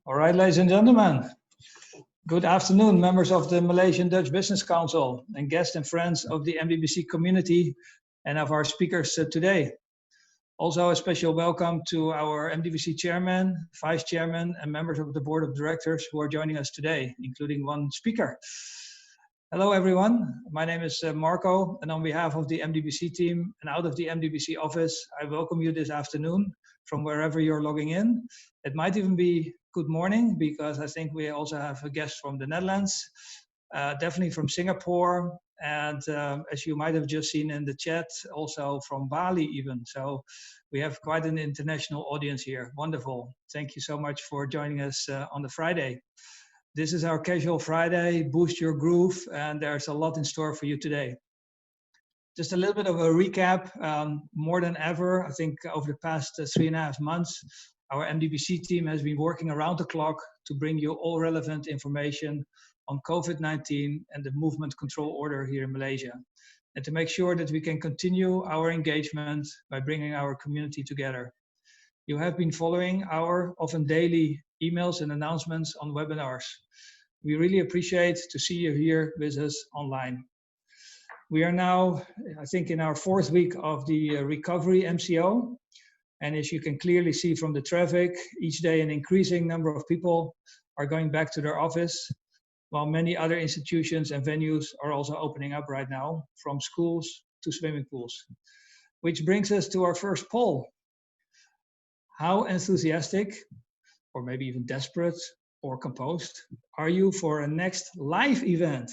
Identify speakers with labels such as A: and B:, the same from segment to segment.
A: All right, ladies and gentlemen, good afternoon, members of the Malaysian Dutch Business Council and guests and friends of the MDBC community and of our speakers today. Also, a special welcome to our MDBC chairman, vice chairman, and members of the board of directors who are joining us today, including one speaker. Hello, everyone. My name is Marco, and on behalf of the MDBC team and out of the MDBC office, I welcome you this afternoon from wherever you're logging in. It might even be good morning, because I think we also have a guest from the Netherlands, definitely from Singapore, and as you might have just seen in the chat, also from Bali even. So we have quite an international audience here. Wonderful. Thank you so much for joining us on the Friday. This is our Casual Friday, Boost Your Groove, and there's a lot in store for you today. Just a little bit of a recap. More than ever, I think over the past 3.5 months, our MDBC team has been working around the clock to bring you all relevant information on COVID-19 and the movement control order here in Malaysia, and to make sure that we can continue our engagement by bringing our community together. You have been following our often daily emails and announcements on webinars. We really appreciate to see you here with us online. We are now, I think, in our 4th week of the recovery MCO. And as you can clearly see from the traffic, each day an increasing number of people are going back to their office, while many other institutions and venues are also opening up right now, from schools to swimming pools. Which brings us to our first poll. How enthusiastic, or maybe even desperate or composed, are you for a next live event?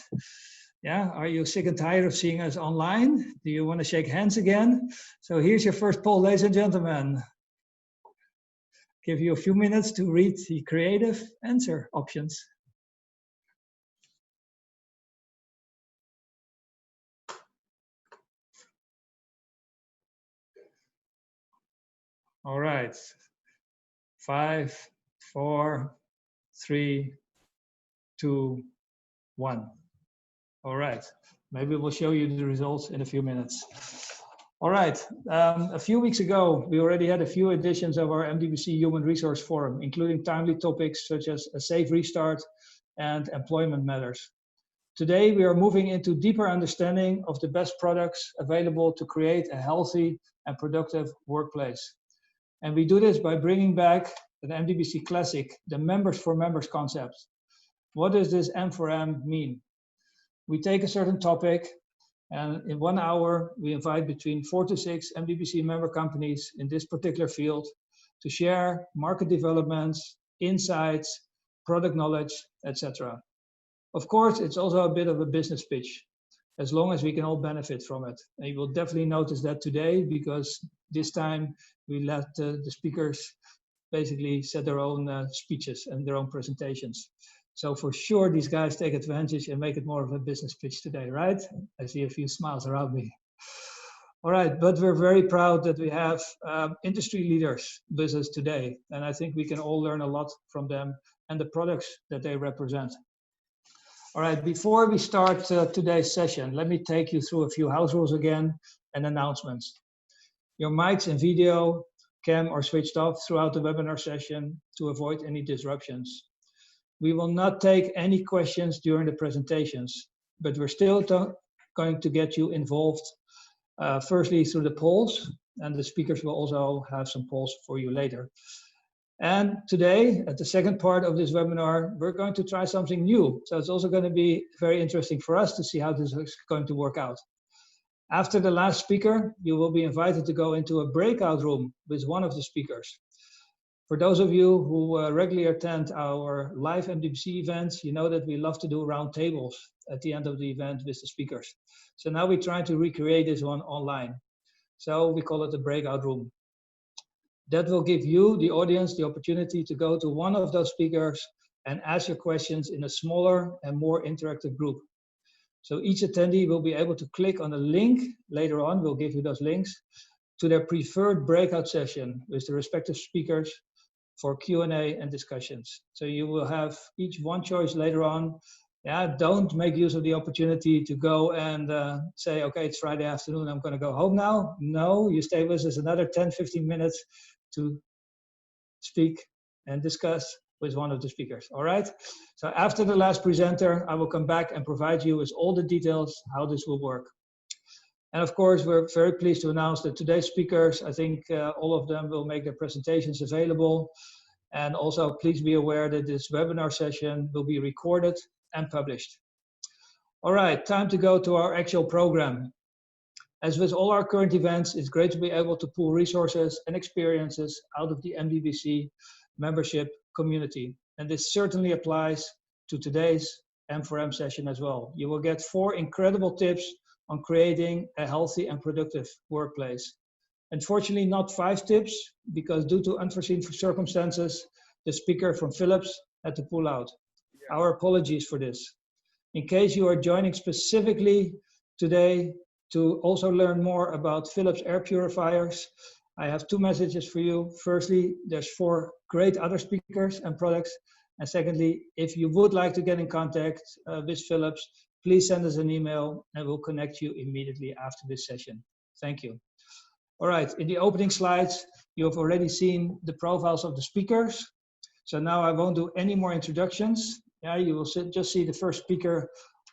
A: Yeah, are you sick and tired of seeing us online? Do you want to shake hands again? So here's your first poll, ladies and gentlemen. Give you a few minutes to read the creative answer options. All right, 5, 4, 3, 2, 1. All right, maybe we'll show you the results in a few minutes. All right, a few weeks ago, we already had a few editions of our MDBC Human Resource Forum, including timely topics such as a safe restart and employment matters. Today, we are moving into deeper understanding of the best products available to create a healthy and productive workplace. And we do this by bringing back an MDBC classic, the members for members concept. What does this M4M mean? We take a certain topic, and in 1 hour, we invite between 4 to 6 MDBC member companies in this particular field to share market developments, insights, product knowledge, etc. Of course, it's also a bit of a business pitch, as long as we can all benefit from it. And you will definitely notice that today, because this time we let the speakers basically set their own speeches and their own presentations. So for sure, these guys take advantage and make it more of a business pitch today, right? I see a few smiles around me. All right, but we're very proud that we have industry leaders with us today. And I think we can all learn a lot from them and the products that they represent. All right, before we start today's session, let me take you through a few house rules again and announcements. Your mics and video cam are switched off throughout the webinar session to avoid any disruptions. We will not take any questions during the presentations, but we're still going to get you involved, firstly through the polls, and the speakers will also have some polls for you later. And today, at the second part of this webinar, we're going to try something new. So it's also going to be very interesting for us to see how this is going to work out. After the last speaker, you will be invited to go into a breakout room with one of the speakers. For those of you who regularly attend our live MDBC events, you know that we love to do round tables at the end of the event with the speakers. So now we try to recreate this one online. So we call it a breakout room. That will give you, the audience, the opportunity to go to one of those speakers and ask your questions in a smaller and more interactive group. So each attendee will be able to click on a link later on, we'll give you those links, to their preferred breakout session with the respective speakers for Q&A and discussions. So you will have each one choice later on. Yeah, don't make use of the opportunity to go and say, okay, it's Friday afternoon, I'm gonna go home now. No, you stay with us another 10, 15 minutes to speak and discuss with one of the speakers. All right. So after the last presenter, I will come back and provide you with all the details how this will work. And of course, we're very pleased to announce that today's speakers, I think all of them will make their presentations available. And also, please be aware that this webinar session will be recorded and published. All right, time to go to our actual program. As with all our current events, it's great to be able to pool resources and experiences out of the MDBC membership community. And this certainly applies to today's M4M session as well. You will get 4 incredible tips on creating a healthy and productive workplace. Unfortunately, not 5 tips, because due to unforeseen circumstances, the speaker from Philips had to pull out. Our apologies for this. In case you are joining specifically today to also learn more about Philips air purifiers, I have 2 messages for you. Firstly, there's 4 great other speakers and products. And secondly, if you would like to get in contact with Philips, please send us an email and we'll connect you immediately after this session. Thank you. All right, in the opening slides, you have already seen the profiles of the speakers. So now I won't do any more introductions. Yeah, you will just see the first speaker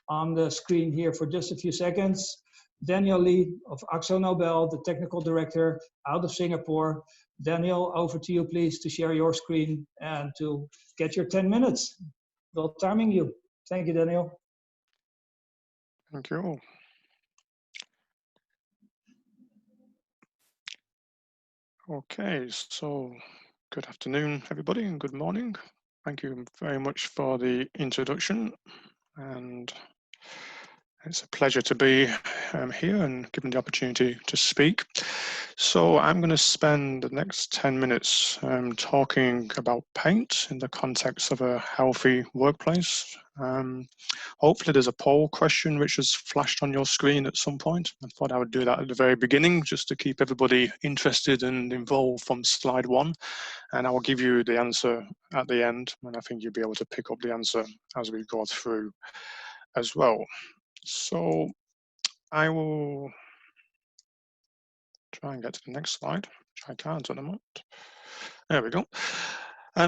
A: on the screen here for just a few seconds. Daniel Lee of AkzoNobel, the technical director out of Singapore. Daniel, over to you, please, to share your screen and to get your 10 minutes. Well, timing you. Thank you, Daniel.
B: Thank you. Okay, so good afternoon, everybody, and good morning. Thank you very much for the introduction, and it's a pleasure to be here and given the opportunity to speak. So I'm going to spend the next 10 minutes talking about paint in the context of a healthy workplace. Hopefully there's a poll question which has flashed on your screen at some point. I thought I would do that at the very beginning just to keep everybody interested and involved from slide 1. And I will give you the answer at the end, and I think you'll be able to pick up the answer as we go through as well. So I will try and get to the next slide, which I can't at the moment. There we go.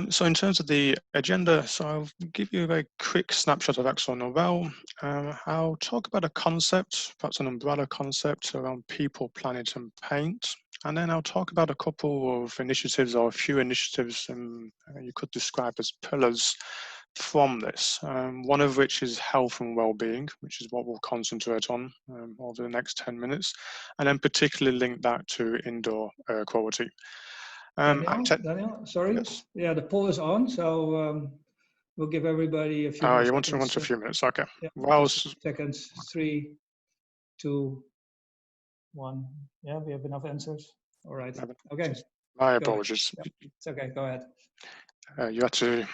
B: So in terms of the agenda, so I'll give you a very quick snapshot of AkzoNobel. I'll talk about a concept, perhaps an umbrella concept around people, planet and paint. And then I'll talk about a couple of initiatives or a few initiatives you could describe as pillars from this, one of which is health and well-being, which is what we'll concentrate on over the next 10 minutes, and then particularly link that to indoor air quality.
A: Daniel, sorry. Yes. Yeah, the poll is on, so we'll give everybody a few more seconds.
B: You want a few minutes, okay.
A: Yeah,
B: well,
A: seconds, 3, 2, 1. Yeah, we have enough answers. All right, okay.
B: My apologies.
A: Yep. It's okay, go ahead.
B: You had to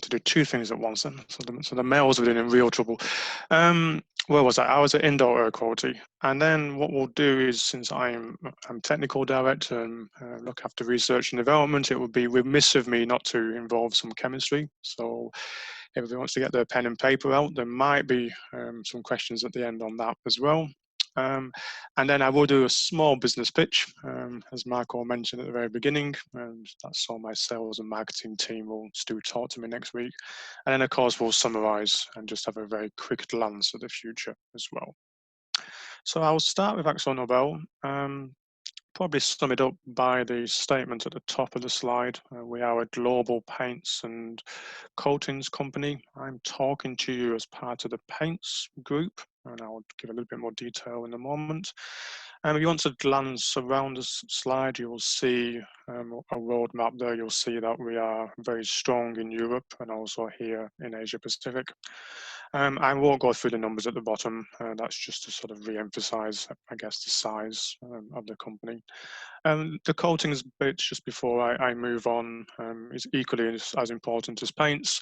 B: do 2 things at once then. So the males were in real trouble. Where was I? I was at indoor air quality. And then what we'll do is, since I'm technical director and look after research and development, it would be remiss of me not to involve some chemistry. So if everyone wants to get their pen and paper out, there might be some questions at the end on that as well. And then I will do a small business pitch, as Marco mentioned at the very beginning, and that's all my sales and marketing team will talk to me next week. And then of course we'll summarize and just have a very quick glance at the future as well. So I'll start with AkzoNobel. Probably sum it up by the statement at the top of the slide. We are a global paints and coatings company. I'm talking to you as part of the paints group, and I'll give a little bit more detail in a moment. And if you want to glance around this slide, you will see a roadmap there. You'll see that we are very strong in Europe and also here in Asia Pacific. I won't go through the numbers at the bottom. That's just to sort of re-emphasize, I guess, the size of the company. The coatings bit, just before I move on, is equally as important as paints.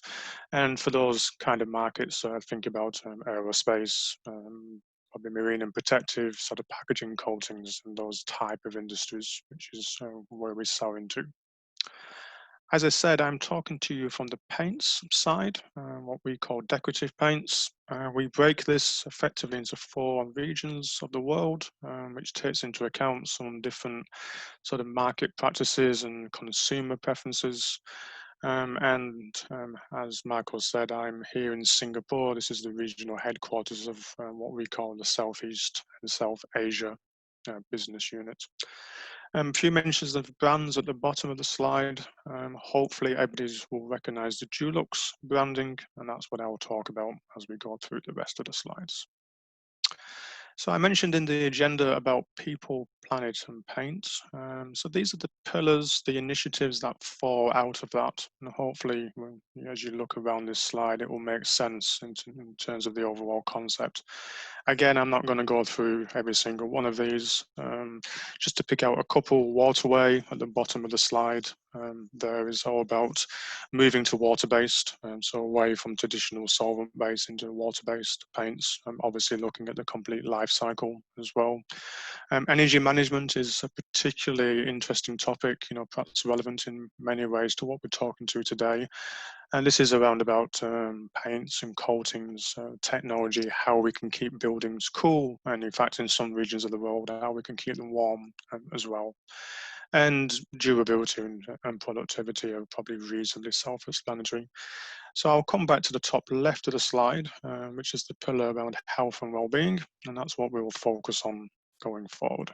B: And for those kind of markets, think about aerospace, probably marine and protective, sort of packaging coatings and those type of industries, which is where we sell into. As I said, I'm talking to you from the paints side, what we call decorative paints. We break this effectively into 4 regions of the world, which takes into account some different sort of market practices and consumer preferences. As Michael said, I'm here in Singapore. This is the regional headquarters of what we call the Southeast and South Asia business unit. A few mentions of brands at the bottom of the slide. Hopefully everybody will recognize the Dulux branding, and that's what I'll talk about as we go through the rest of the slides. So I mentioned in the agenda about people, planet and paint. So these are the pillars, the initiatives that fall out of that. And hopefully as you look around this slide, it will make sense in terms of the overall concept. Again, I'm not going to go through every single one of these. Just to pick out a couple, waterway at the bottom of the slide. There is all about moving to water-based, so away from traditional solvent-based into water-based paints. Obviously looking at the complete life cycle as well. Energy management is a particularly interesting topic, perhaps relevant in many ways to what we're talking to today. And this is around about paints and coatings, technology, how we can keep buildings cool, and in fact in some regions of the world, how we can keep them warm as well. And durability and productivity are probably reasonably self-explanatory. So I'll come back to the top left of the slide, which is the pillar around health and well-being, and that's what we will focus on going forward.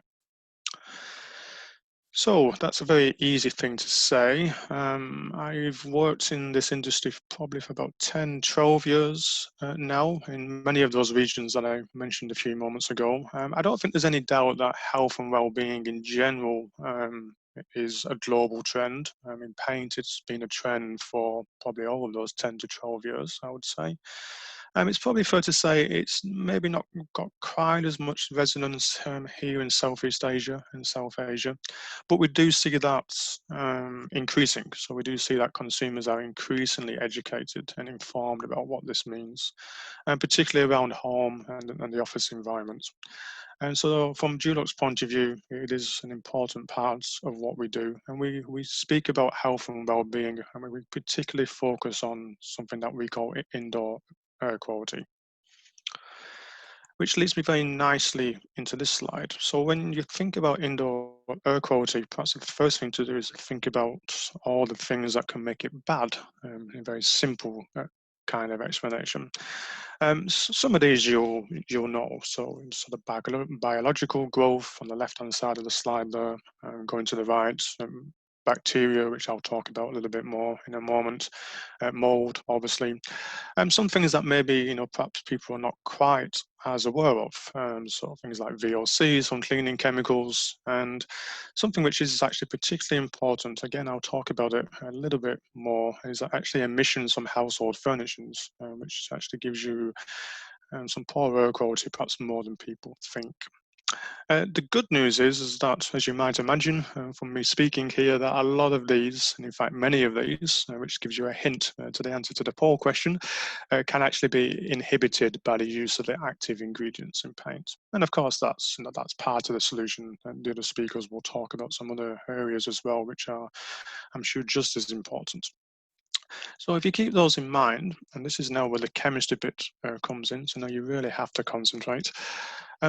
B: So that's a very easy thing to say. I've worked in this industry probably for about 10, 12 years now in many of those regions that I mentioned a few moments ago. I don't think there's any doubt that health and well-being in general is a global trend. In paint, it's been a trend for probably all of those 10 to 12 years, I would say. It's probably fair to say it's maybe not got quite as much resonance here in Southeast Asia and South Asia, but we do see that increasing. So we do see that consumers are increasingly educated and informed about what this means, and particularly around home and the office environment. And so from Dulux's point of view, it is an important part of what we do. And we speak about health and well-being, and we particularly focus on something that we call indoor air quality, which leads me very nicely into this slide. So when you think about indoor air quality, perhaps the first thing to do is think about all the things that can make it bad, in a very simple kind of explanation. Some of these you'll know. So sort of biological growth on the left-hand side of the slide there, going to the right, bacteria, which I'll talk about a little bit more in a moment, mold, obviously. Some things that maybe, perhaps people are not quite as aware of. So things like VOC, some cleaning chemicals, and something which is actually particularly important, again, I'll talk about it a little bit more, is actually emissions from household furnishings, which actually gives you some poor air quality, perhaps more than people think. The good news is that, as you might imagine from me speaking here, that a lot of these, and in fact many of these, which gives you a hint to the answer to the poll question, can actually be inhibited by the use of the active ingredients in paint. And of course, that's part of the solution. And the other speakers will talk about some other areas as well, which are, I'm sure, just as important. So if you keep those in mind, and this is now where the chemistry bit comes in, so now you really have to concentrate.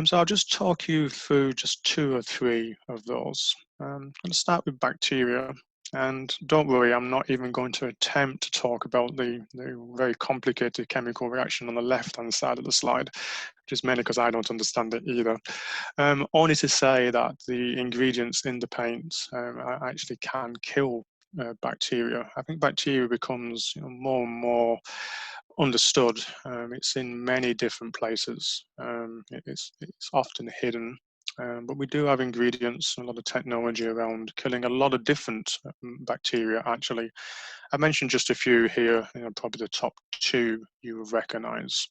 B: So I'll just talk you through just 2 or 3 of those. I'm going to start with bacteria. And don't worry, I'm not even going to attempt to talk about the very complicated chemical reaction on the left-hand side of the slide, just mainly because I don't understand it either. Only to say that the ingredients in the paint actually can kill bacteria. I think bacteria becomes more and more understood. It's in many different places. It's often hidden. But we do have ingredients, a lot of technology around killing a lot of different bacteria, actually. I mentioned just a few here, probably the top 2 you will recognize.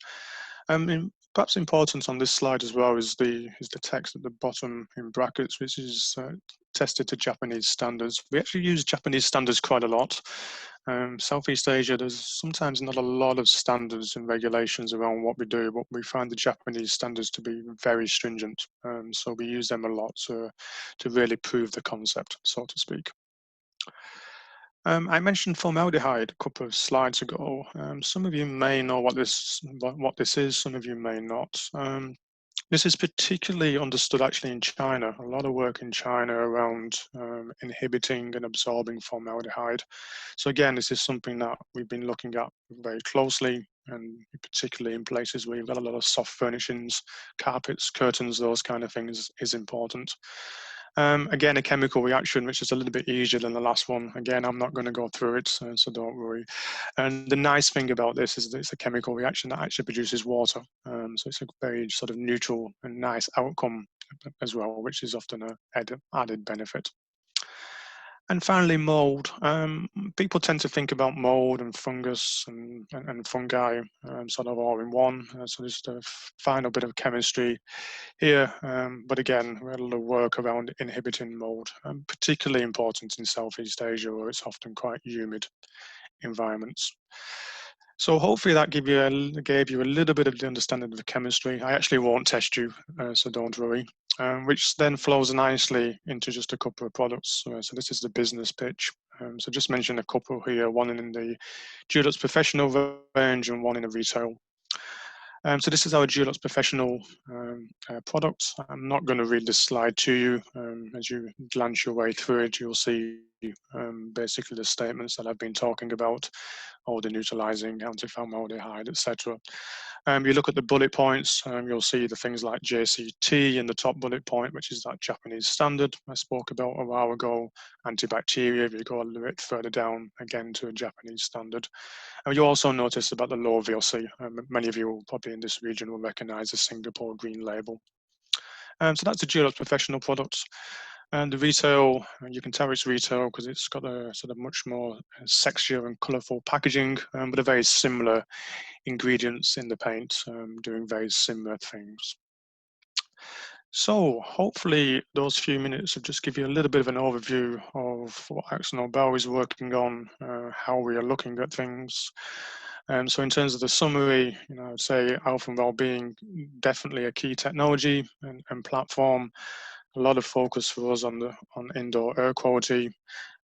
B: Perhaps important on this slide as well is the text at the bottom in brackets, which is tested to Japanese standards. We actually use Japanese standards quite a lot. Southeast Asia, there's sometimes not a lot of standards and regulations around what we do, but we find the Japanese standards to be very stringent. So we use them a lot to really prove the concept, so to speak. I mentioned formaldehyde a couple of slides ago. Some of you may know what this is, some of you may not. This is particularly understood actually in China. A lot of work in China around inhibiting and absorbing formaldehyde. So again, this is something that we've been looking at very closely, and particularly in places where you've got a lot of soft furnishings, carpets, curtains, those kind of things is important. Again, a chemical reaction, which is a little bit easier than the last one. Again, I'm not going to go through it, so don't worry. And the nice thing about this is that it's a chemical reaction that actually produces water. So it's a very sort of neutral and nice outcome as well, which is often an added benefit. And finally, mold. People tend to think about mold and fungus and fungi sort of all in one. So just a final bit of chemistry here. But again, we had a lot of work around inhibiting mold, particularly important in Southeast Asia, where it's often quite humid environments. So hopefully that gave you a little bit of the understanding of the chemistry. I actually won't test you, so don't worry. Which then flows nicely into just a couple of products. So this is the business pitch. So just mention a couple here, one in the Dulux Professional range and one in the retail. So this is our Dulux Professional product. I'm not going to read this slide to you. As you glance your way through it, you'll see basically the statements that I've been talking about, odor neutralizing, anti-formaldehyde, etc. You look at the bullet points, you'll see the things like JCT in the top bullet point, which is that Japanese standard I spoke about a while ago. Antibacterial, if you go a little bit further down, again to a Japanese standard. And you also notice about the low VOC. Many of you probably in this region will recognize the Singapore green label. So that's the Dulux Professional products. And the retail, you can tell it's retail because it's got a sort of much more sexier and colourful packaging, but a very similar ingredients in the paint, doing very similar things. So hopefully those few minutes will just give you a little bit of an overview of what AkzoNobel is working on, how we are looking at things. So in terms of the summary, I would say health and well-being, definitely a key technology and platform. A lot of focus for us on indoor air quality,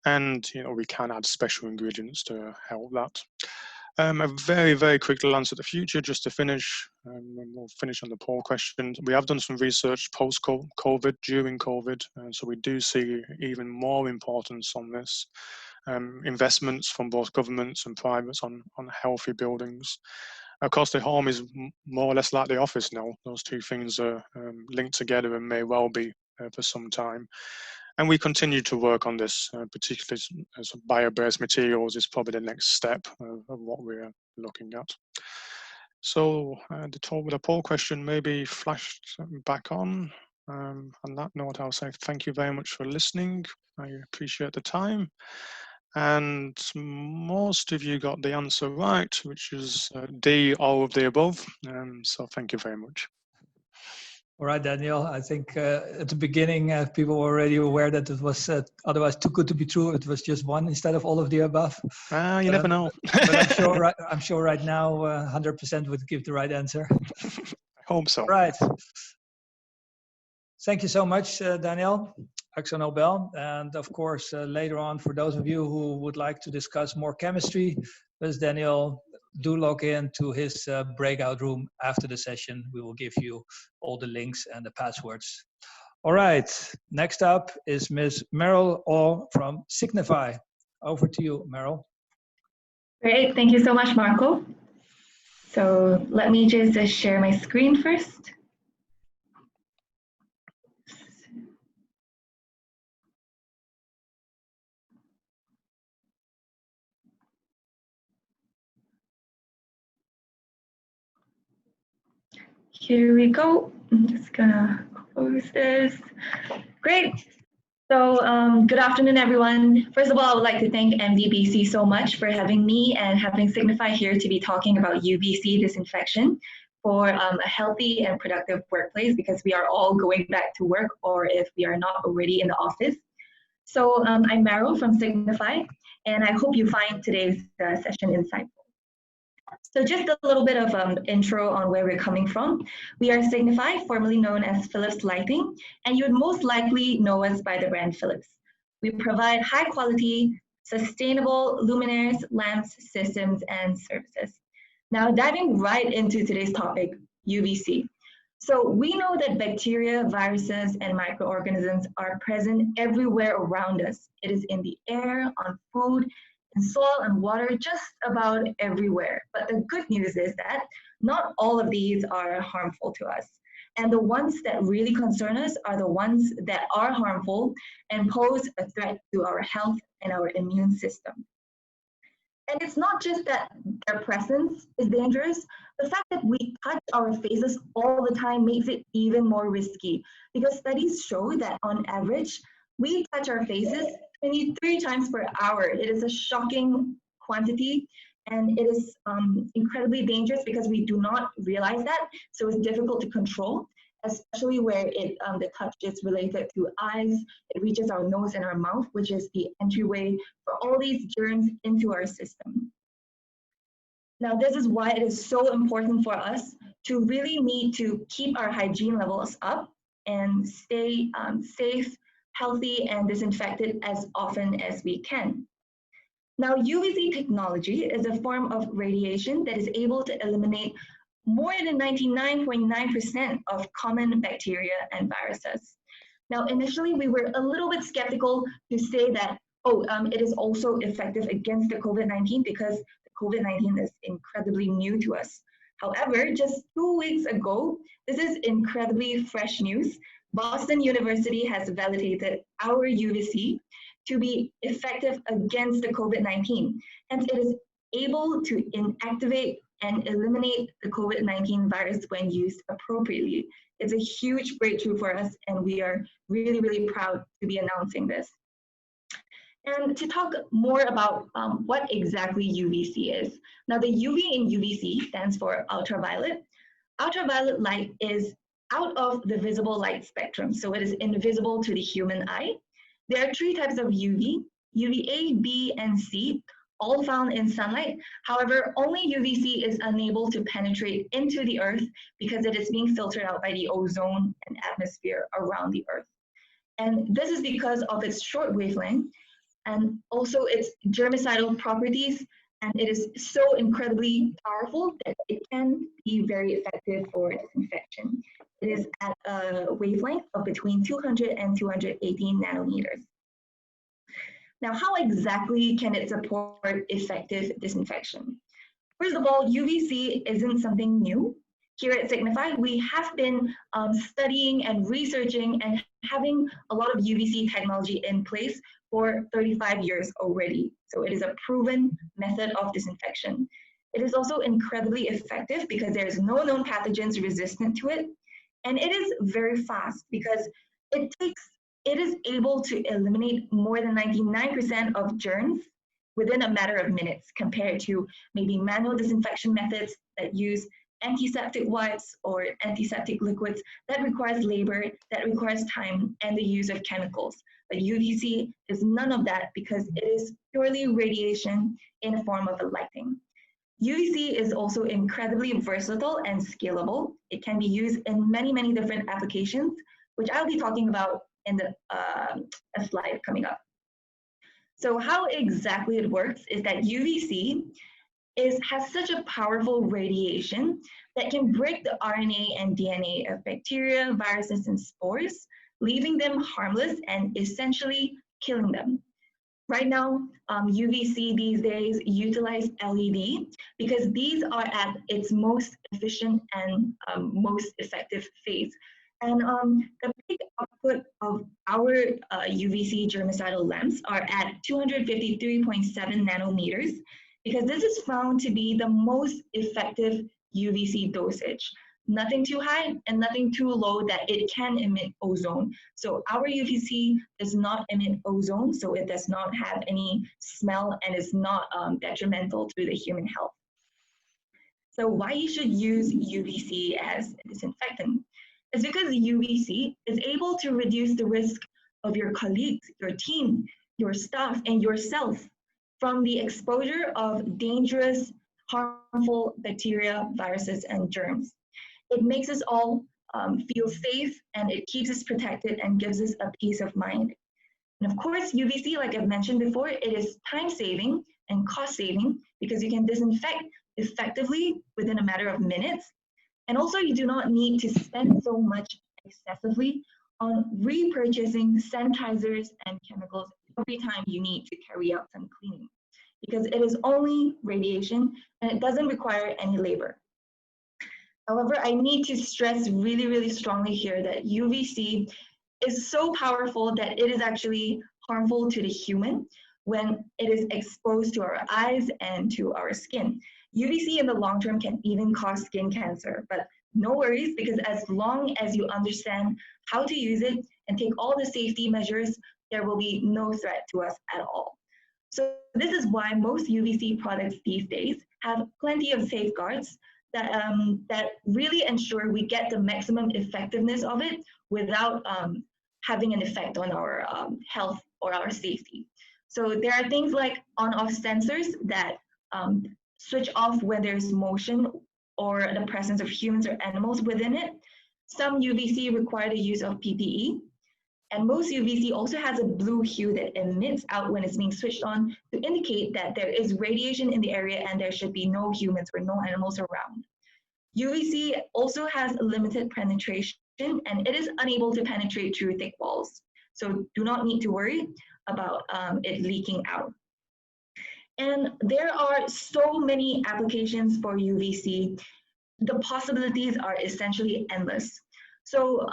B: and we can add special ingredients to help that. A very, very quick glance at the future, just to finish, and we'll finish on the poll question. We have done some research post-COVID, during COVID, so we do see even more importance on this. Investments from both governments and privates on healthy buildings. Of course, the home is more or less like the office now. Those two things are linked together and may well be for some time. And we continue to work on this, particularly as bio-based materials is probably the next step of what we're looking at. So the poll question maybe flashed back on. On that note, I'll say thank you very much for listening. I appreciate the time. And most of you got the answer right, which is D, all of the above. So thank you very much.
A: All right, Daniel. I think at the beginning, people were already aware that it was otherwise too good to be true. It was just one instead of all of the above.
B: You never know.
A: But I'm sure right now 100% would give the right answer.
B: I hope so.
A: All right. Thank you so much, Daniel, AkzoNobel. And of course, later on, for those of you who would like to discuss more chemistry with Daniel, do log in to his breakout room after the session. We will give you all the links and the passwords. All right, next up is Ms. Meryl Orr from Signify. Over to you, Meryl.
C: Great, thank you so much, Marco. So let me just share my screen first. Here we go. I'm just gonna close this. Great. So good afternoon, everyone. First of all, I would like to thank MDBC so much for having me and having Signify here to be talking about UVC disinfection for a healthy and productive workplace, because we are all going back to work, or if we are not already in the office. So I'm Meryl from Signify, and I hope you find today's session insightful. So just a little bit of intro on where we're coming from. We are Signify, formerly known as Philips Lighting, and you would most likely know us by the brand Philips. We provide high quality, sustainable luminaires, lamps, systems, and services. Now diving right into today's topic, UVC. So we know that bacteria, viruses, and microorganisms are present everywhere around us. It is in the air, on food, in soil and water, just about everywhere. But the good news is that not all of these are harmful to us. And the ones that really concern us are the ones that are harmful and pose a threat to our health and our immune system. And it's not just that their presence is dangerous. The fact that we touch our faces all the time makes it even more risky, because studies show that on average, we touch our faces 23 times per hour. It is a shocking quantity, and it is incredibly dangerous because we do not realize that. So it's difficult to control, especially where the touch is related to eyes. It reaches our nose and our mouth, which is the entryway for all these germs into our system. Now, this is why it is so important for us to really need to keep our hygiene levels up and stay safe, healthy, and disinfected as often as we can. Now, UVC technology is a form of radiation that is able to eliminate more than 99.9% of common bacteria and viruses. Now, initially, we were a little bit skeptical to say that, it is also effective against the COVID-19 because the COVID-19 is incredibly new to us. However, just 2 weeks ago, this is incredibly fresh news. Boston University has validated our UVC to be effective against the COVID-19. Hence, it is able to inactivate and eliminate the COVID-19 virus when used appropriately. It's a huge breakthrough for us, and we are really, really proud to be announcing this. And to talk more about what exactly UVC is. Now, the UV in UVC stands for ultraviolet. Ultraviolet light is out of the visible light spectrum, so it is invisible to the human eye. There are 3 types of UV, UVA, B, and C, all found in sunlight. However, only UVC is unable to penetrate into the Earth because it is being filtered out by the ozone and atmosphere around the Earth. And this is because of its short wavelength and also its germicidal properties, and it is so incredibly powerful that it can be very effective for disinfection. It is at a wavelength of between 200 and 218 nanometers. Now, how exactly can it support effective disinfection? First of all, UVC isn't something new. Here at Signify, we have been studying and researching and having a lot of UVC technology in place for 35 years already. So it is a proven method of disinfection. It is also incredibly effective because there's no known pathogens resistant to it. And it is very fast because it is able to eliminate more than 99% of germs within a matter of minutes compared to maybe manual disinfection methods that use antiseptic wipes or antiseptic liquids that requires labor, that requires time, and the use of chemicals. But UVC is none of that because it is purely radiation in the form of a lighting. UVC is also incredibly versatile and scalable. It can be used in many, many different applications, which I'll be talking about in a slide coming up. So how exactly it works is that UVC has such a powerful radiation that can break the RNA and DNA of bacteria, viruses, and spores, leaving them harmless and essentially killing them. Right now, UVC these days utilize LED because these are at its most efficient and most effective phase. And the peak output of our UVC germicidal lamps are at 253.7 nanometers because this is found to be the most effective UVC dosage. Nothing too high and nothing too low that it can emit ozone. So our UVC does not emit ozone, so it does not have any smell and is not detrimental to the human health. So why you should use UVC as a disinfectant? It's because UVC is able to reduce the risk of your colleagues, your team, your staff, and yourself from the exposure of dangerous, harmful bacteria, viruses, and germs. It makes us all feel safe, and it keeps us protected and gives us a peace of mind. And of course, UVC, like I've mentioned before, it is time-saving and cost-saving because you can disinfect effectively within a matter of minutes. And also you do not need to spend so much excessively on repurchasing sanitizers and chemicals every time you need to carry out some cleaning, because it is only radiation and it doesn't require any labor. However, I need to stress really, really strongly here that UVC is so powerful that it is actually harmful to the human when it is exposed to our eyes and to our skin. UVC in the long term can even cause skin cancer, but no worries, because as long as you understand how to use it and take all the safety measures, there will be no threat to us at all. So this is why most UVC products these days have plenty of safeguards that really ensure we get the maximum effectiveness of it without having an effect on our health or our safety. So there are things like on-off sensors that switch off when there's motion or the presence of humans or animals within it. Some UVC require the use of PPE, and most UVC also has a blue hue that emits out when it's being switched on to indicate that there is radiation in the area and there should be no humans or no animals around. UVC also has limited penetration and it is unable to penetrate through thick walls. So do not need to worry about it leaking out. And there are so many applications for UVC. The possibilities are essentially endless. So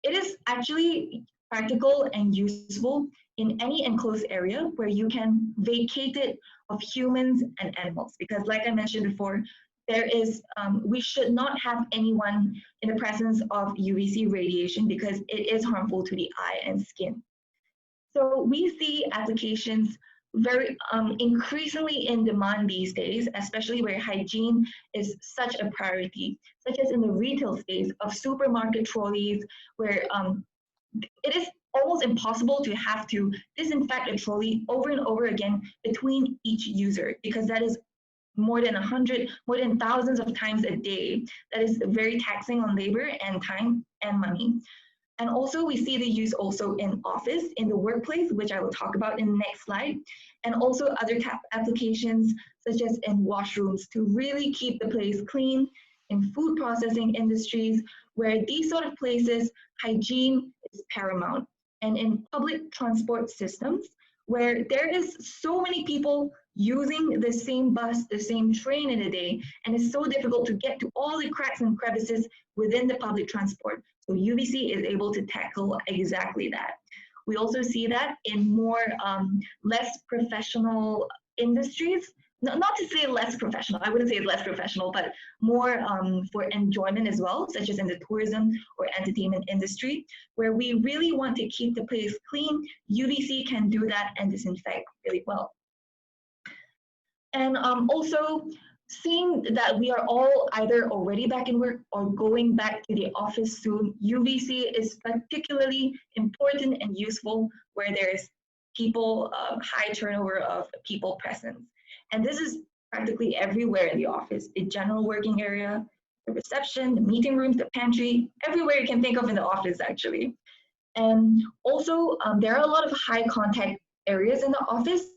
C: it is actually practical and useful in any enclosed area where you can vacate it of humans and animals. Because like I mentioned before, there is, we should not have anyone in the presence of UVC radiation because it is harmful to the eye and skin. So we see applications very increasingly in demand these days, especially where hygiene is such a priority, such as in the retail space of supermarket trolleys, where it is almost impossible to have to disinfect a trolley over and over again between each user, because that is more than thousands of times a day. That is very taxing on labor and time and money. And also we see the use also in office, in the workplace, which I will talk about in the next slide, and also other applications such as in washrooms to really keep the place clean, in food processing industries, where these sort of places, hygiene is paramount, and in public transport systems, where there is so many people using the same bus, the same train in a day, and it's so difficult to get to all the cracks and crevices within the public transport. So UVC is able to tackle exactly that. We also see that in more less professional industries. Not to say less professional, I wouldn't say less professional, but more for enjoyment as well, such as in the tourism or entertainment industry, where we really want to keep the place clean. UVC can do that and disinfect really well. And also, seeing that we are all either already back in work or going back to the office soon, UVC is particularly important and useful where there is people, high turnover of people presence. And this is practically everywhere in the office, the general working area, the reception, the meeting rooms, the pantry, everywhere you can think of in the office actually. And also, there are a lot of high contact areas in the office,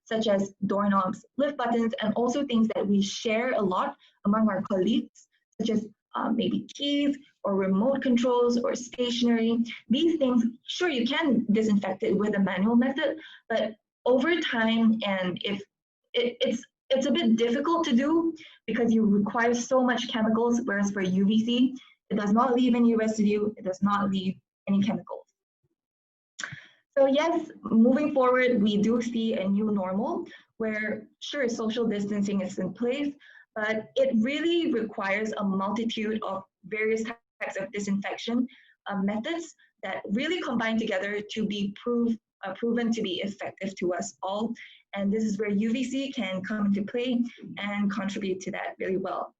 C: such as doorknobs, lift buttons, and also things that we share a lot among our colleagues, such as maybe keys or remote controls or stationery. These things, sure, you can disinfect it with a manual method, but over time, and if it's a bit difficult to do because you require so much chemicals, whereas for UVC, it does not leave any residue, it does not leave any chemicals. So yes, moving forward, we do see a new normal where, sure, social distancing is in place, but it really requires a multitude of various types of disinfection methods that really combine together to be proven to be effective to us all. And this is where UVC can come into play and contribute to that really well.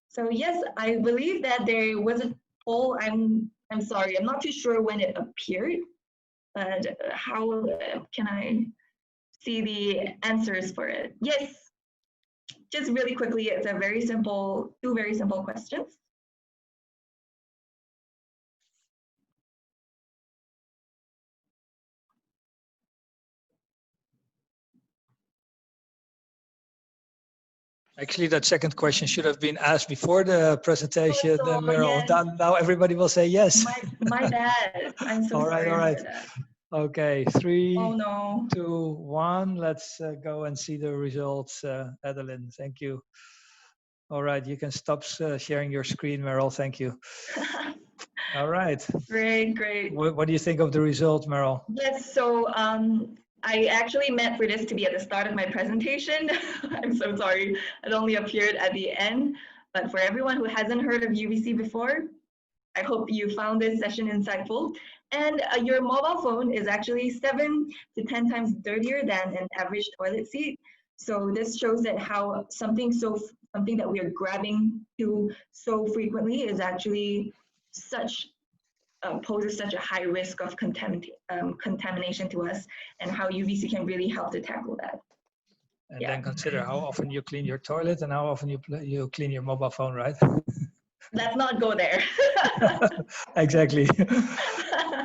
C: So yes, I believe that there was a poll. I'm sorry, I'm not too sure when it appeared. But how can I see the answers for it? Yes, just really quickly, it's a very simple, two very simple questions.
A: Actually, that second question should have been asked before the presentation,
C: so,
A: Meryl.
C: yes.
A: Now everybody will say yes.
C: My bad. I'm so
A: All right,
C: sorry
A: all right.
C: for that.
A: Okay, 3,
C: Oh no.
A: 2, 1. Let's go and see the results, Adeline. Thank you. All right, you can stop sharing your screen, Meryl. Thank you. All right.
C: Great.
A: What do you think of the result, Meryl?
C: Yes, so I actually meant for this to be at the start of my presentation. I'm so sorry. It only appeared at the end. But for everyone who hasn't heard of UVC before, I hope you found this session insightful. And your mobile phone is actually 7 to 10 times dirtier than an average toilet seat. So this shows that how something that we are grabbing to so frequently is actually poses such a high risk of contamination to us, and how UVC can really help to tackle that.
A: And then consider how often you clean your toilet and how often you clean your mobile phone, right?
C: Let's not go there.
A: Exactly.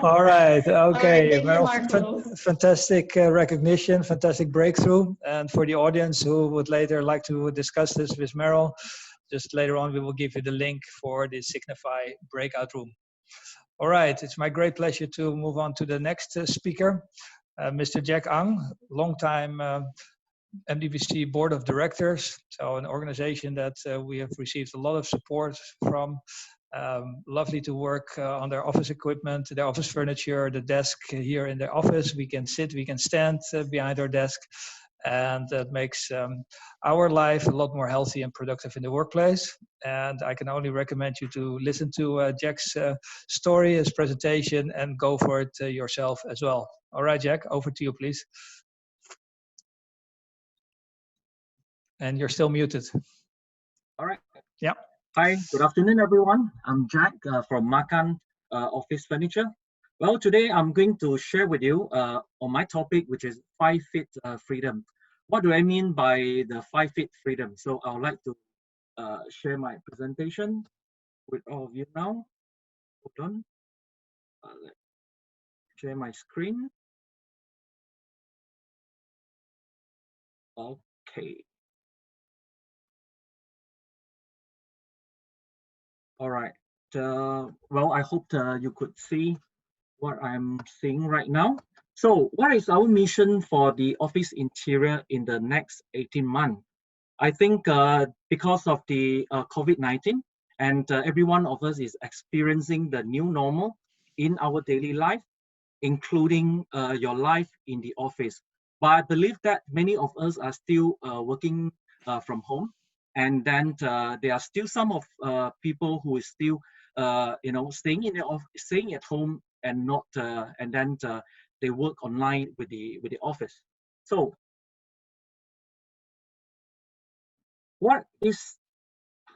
A: All right. Okay.
C: All right,
A: Meryl, fantastic recognition, fantastic breakthrough. And for the audience who would later like to discuss this with Meryl, just later on we will give you the link for the Signify breakout room. All right. It's my great pleasure to move on to the next speaker, Mr. Jack Ang, longtime MDBC Board of Directors, so an organization that we have received a lot of support from. Lovely to work on their office equipment, their office furniture, the desk here in their office. We can sit, we can stand behind our desk, and that makes our life a lot more healthy and productive in the workplace. And I can only recommend you to listen to Jack's story, his presentation, and go for it yourself as well. All right, Jack, over to you, please. And you're still muted.
D: All right.
A: Yeah.
D: Hi, good afternoon, everyone. I'm Jack from Makan Office Furniture. Well, today I'm going to share with you on my topic, which is 5 feet freedom. What do I mean by the 5 feet freedom? So I would like to share my presentation with all of you now. Hold on. Let's share my screen. Okay. All right. Well, I hope you could see what I'm seeing right now. So what is our mission for the office interior in the next 18 months? I think because of the COVID-19 and every one of us is experiencing the new normal in our daily life, including your life in the office. But I believe that many of us are still working from home, and then there are still some of people who is still staying in the staying at home and not and then they work online with the office. So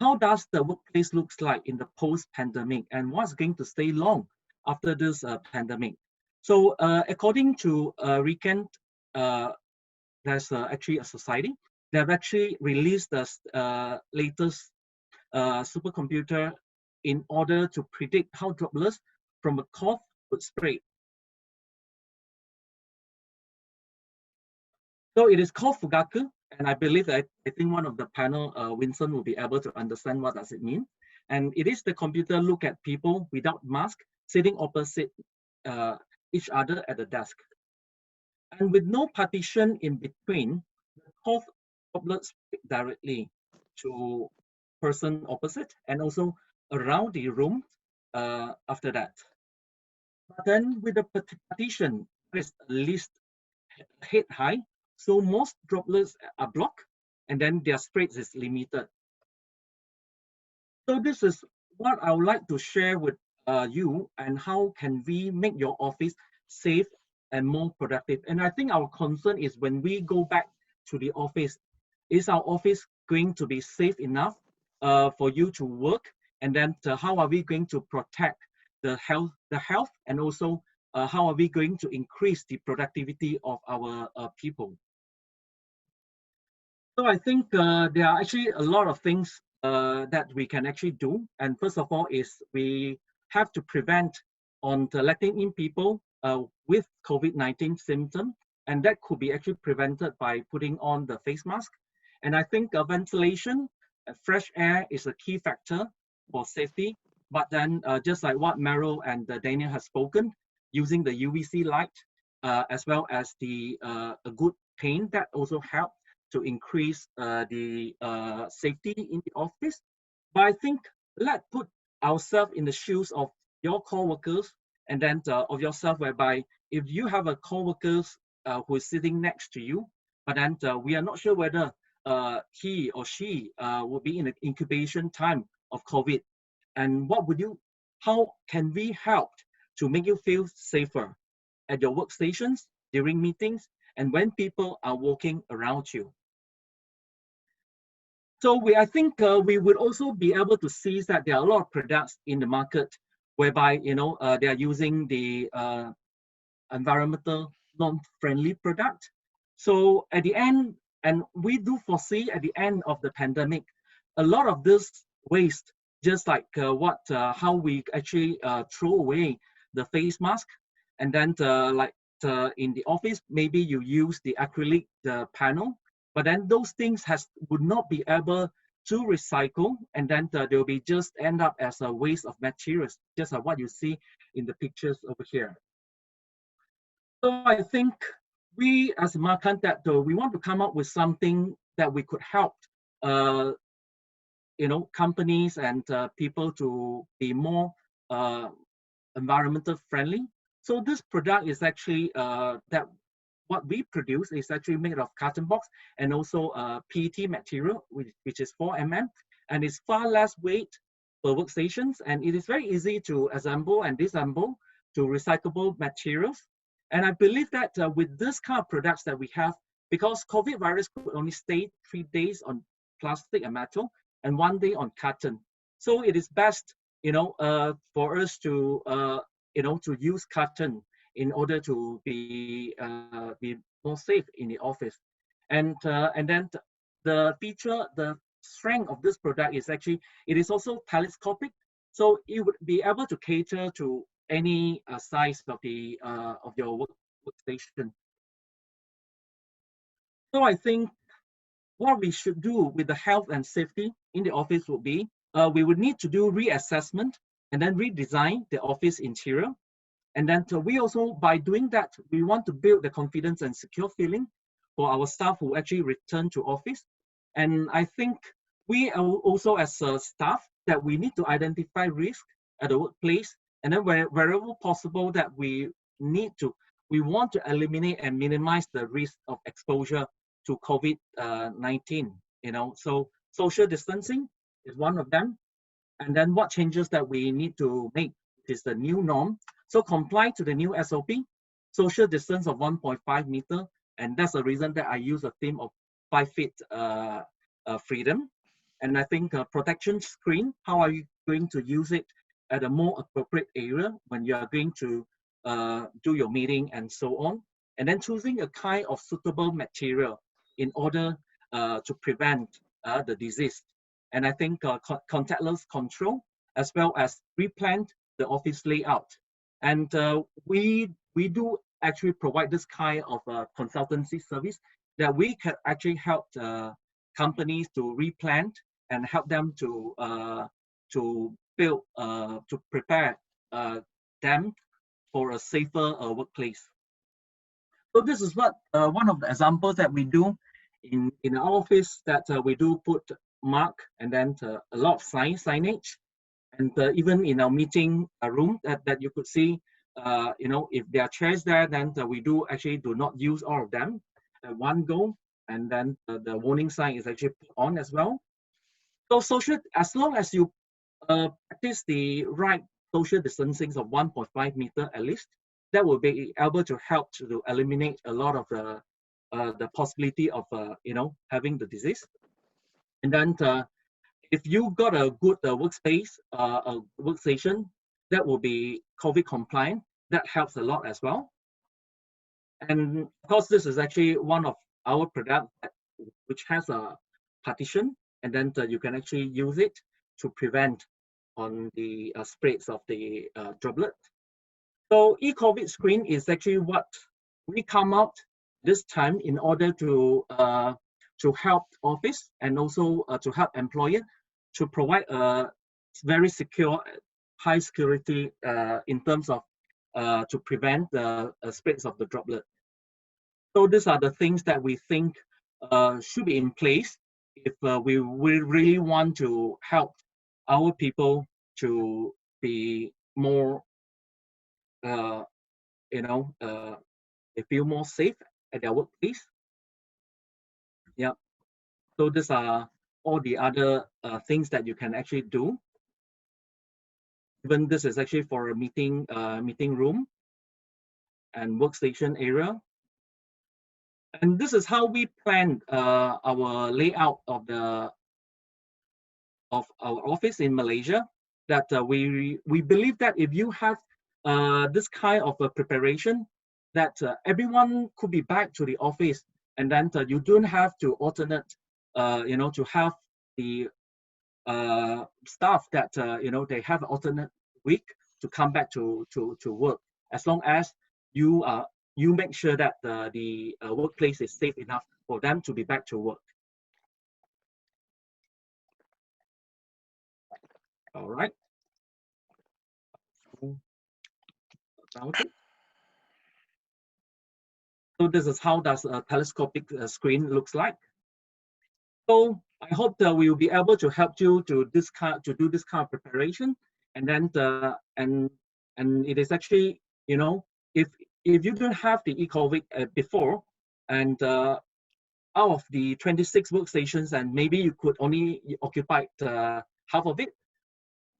D: how does the workplace looks like in the post-pandemic, and what's going to stay long after this pandemic? So according to Recant, there's actually a society. They've actually released the latest supercomputer in order to predict how droplets from a cough would spread. So it is called Fugaku, and I believe that I think one of the panel, Winston, will be able to understand what does it mean. And it is the computer look at people without mask sitting opposite each other at the desk. And with no partition in between, the cough droplets speak directly to person opposite and also around the room after that. But then with the partition, there is at least head high, so most droplets are blocked and then their spread is limited. So this is what I would like to share with you, and how can we make your office safe and more productive. And I think our concern is when we go back to the office, is our office going to be safe enough for you to work? And then how are we going to protect the health, and also how are we going to increase the productivity of our people? So I think there are actually a lot of things that we can actually do. And first of all is we have to prevent on letting in people with COVID-19 symptoms. And that could be actually prevented by putting on the face mask. And I think ventilation, fresh air is a key factor for safety. But then just like what Meryl and Daniel have spoken, using the UVC light as well as a good paint, that also help to increase the safety in the office. But I think let's put ourselves in the shoes of your co-workers and then of yourself, whereby if you have a co-workers who is sitting next to you, but then we are not sure whether he or she will be in an incubation time of COVID. And how can we help to make you feel safer at your workstations, during meetings, and when people are walking around you? So I think we would also be able to see that there are a lot of products in the market whereby they are using the environmental non-friendly product. So at the end, and we do foresee at the end of the pandemic, a lot of this waste, just like how we actually throw away the face mask, and then in the office, maybe you use the acrylic panel, but then those things would not be able to recycle, and then they'll be just end up as a waste of materials, just like what you see in the pictures over here. So I think we as Makan that we want to come up with something that we could help companies and people to be more environmental friendly. So this product is actually what we produce is actually made of carton box and also PET material, which is 4mm, and it's far less weight per workstations, and it is very easy to assemble and disassemble to recyclable materials. And I believe that with this kind of products that we have, because COVID virus could only stay 3 days on plastic and metal and 1 day on carton. So it is best, for us to, to use carton in order to be more safe in the office. And then the strength of this product is actually, it is also telescopic. So it would be able to cater to any size of your workstation. So I think what we should do with the health and safety in the office would be, we would need to do reassessment and then redesign the office interior. And then we also, by doing that, we want to build the confidence and secure feeling for our staff who actually return to office. And I think we are also as a staff that we need to identify risk at the workplace, and then wherever possible that we want to eliminate and minimize the risk of exposure to COVID-19. So social distancing is one of them. And then what changes that we need to make is the new norm. So comply to the new SOP, social distance of 1.5 meter, and that's the reason that I use a theme of 5 feet freedom. And I think protection screen, how are you going to use it at a more appropriate area when you are going to do your meeting and so on. And then choosing a kind of suitable material in order to prevent the disease. And I think contactless control, as well as replan the office layout. And we do actually provide this kind of consultancy service that we can actually help companies to replan and help them to build, to prepare them for a safer workplace. So this is what one of the examples that we do in our office, that we do put mark and then a lot of signage. And even in our meeting room that you could see, if there are chairs there, then we do not use all of them at one go. And then the warning sign is actually put on as well. So as long as you practice the right social distancing of 1.5 meter at least, that will be able to help to eliminate a lot of the possibility of having the disease. And then if you got a good workspace, a workstation that will be COVID compliant, that helps a lot as well. And of course, this is actually one of our products which has a partition, and then you can actually use it to prevent on the spreads of the droplet. So e-COVID screen is actually what we come out this time in order to to help office and also to help employer to provide a very secure, high security in terms of to prevent the spreads of the droplet. So these are the things that we think should be in place if we really want to help our people to be more, they feel more safe at their workplace. Yeah. So these are all the other things that you can actually do. Even this is actually for a meeting room and workstation area. And this is how we planned our layout of our office in Malaysia. That we believe that if you have this kind of a preparation, that everyone could be back to the office, and then you don't have to alternate, to have the staff that they have an alternate week to come back to work, as long as you make sure that the workplace is safe enough for them to be back to work. All right. So this is how does a telescopic screen looks like. So I hope that we will be able to help you to do this kind of preparation, and then and it is actually, if you don't have the e-COVID before, and out of the 26 workstations, and maybe you could only occupy half of it.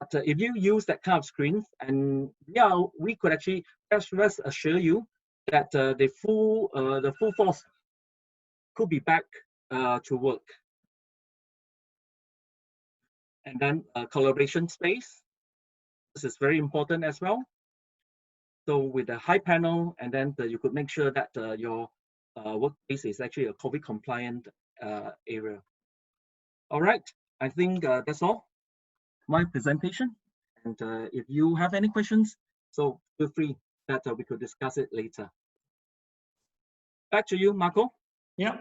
D: But if you use that kind of screen, and yeah, we could actually rest assure you that the full force could be back to work. And then collaboration space. This is very important as well. So with a high panel, and then you could make sure that your workplace is actually a COVID compliant area. All right, I think that's all my presentation. And if you have any questions, so feel free that we could discuss it later. Back to you, Marco.
A: Yeah,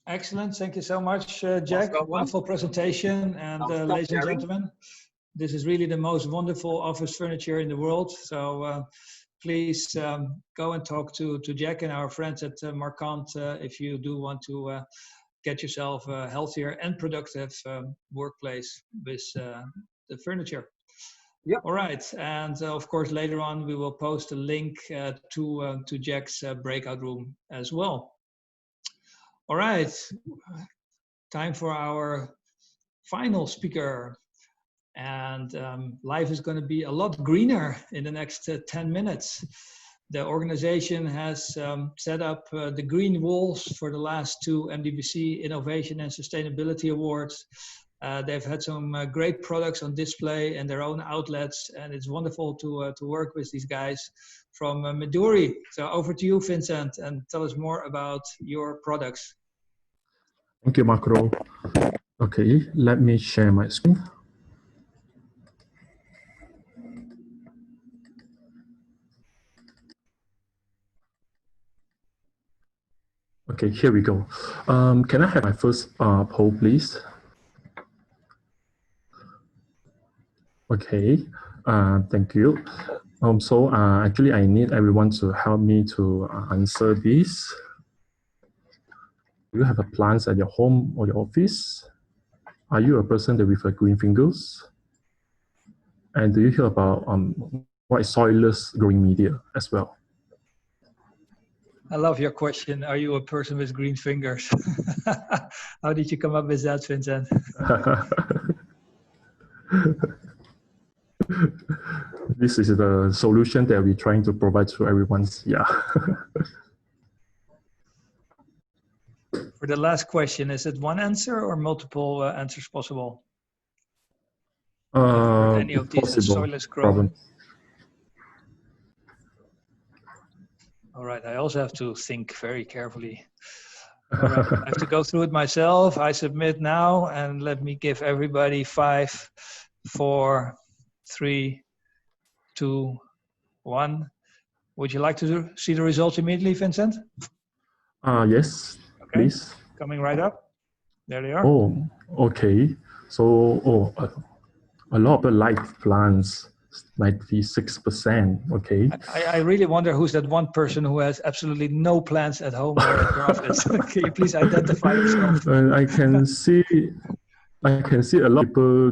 A: excellent. Thank you so much, Jack. Wonderful presentation. And ladies and gentlemen, this is really the most wonderful office furniture in the world. So please go and talk to Jack and our friends at Marquand if you do want to get yourself a healthier and productive workplace with the furniture.
D: Yep.
A: All right, and of course later on we will post a link to Jack's breakout room as well. All right, time for our final speaker, and life is going to be a lot greener in the next 10 minutes. The organization has set up the green walls for the last 2 MDBC Innovation and Sustainability Awards. They've had some great products on display and their own outlets, and it's wonderful to work with these guys from Midori. So over to you, Vincent, and tell us more about your products.
E: Thank you, Marco. Okay, let me share my screen. Okay, here we go. Can I have my first poll, please? Okay, thank you. So actually, I need everyone to help me to answer this. Do you have a plants at your home or your office? Are you a person that with green fingers? And do you hear about what is soilless growing media as well?
A: I love your question. Are you a person with green fingers? How did you come up with that, Vincent?
E: This is the solution that we're trying to provide to everyone's, yeah.
A: For the last question, is it one answer or multiple answers possible? Any of these soilless growing? All right, I also have to think very carefully. All right, I have to go through it myself. I submit now, and let me give everybody 5, 4, 3, 2, 1. Would you like to see the results immediately, Vincent?
E: Yes,
A: okay.
E: Please.
A: Coming right up. There they are.
E: Oh, okay. So, a lot of people like plants, 96%. Okay.
A: I really wonder who's that one person who has absolutely no plants at home or at their office. Can you please identify yourself?
E: I can see a lot of people,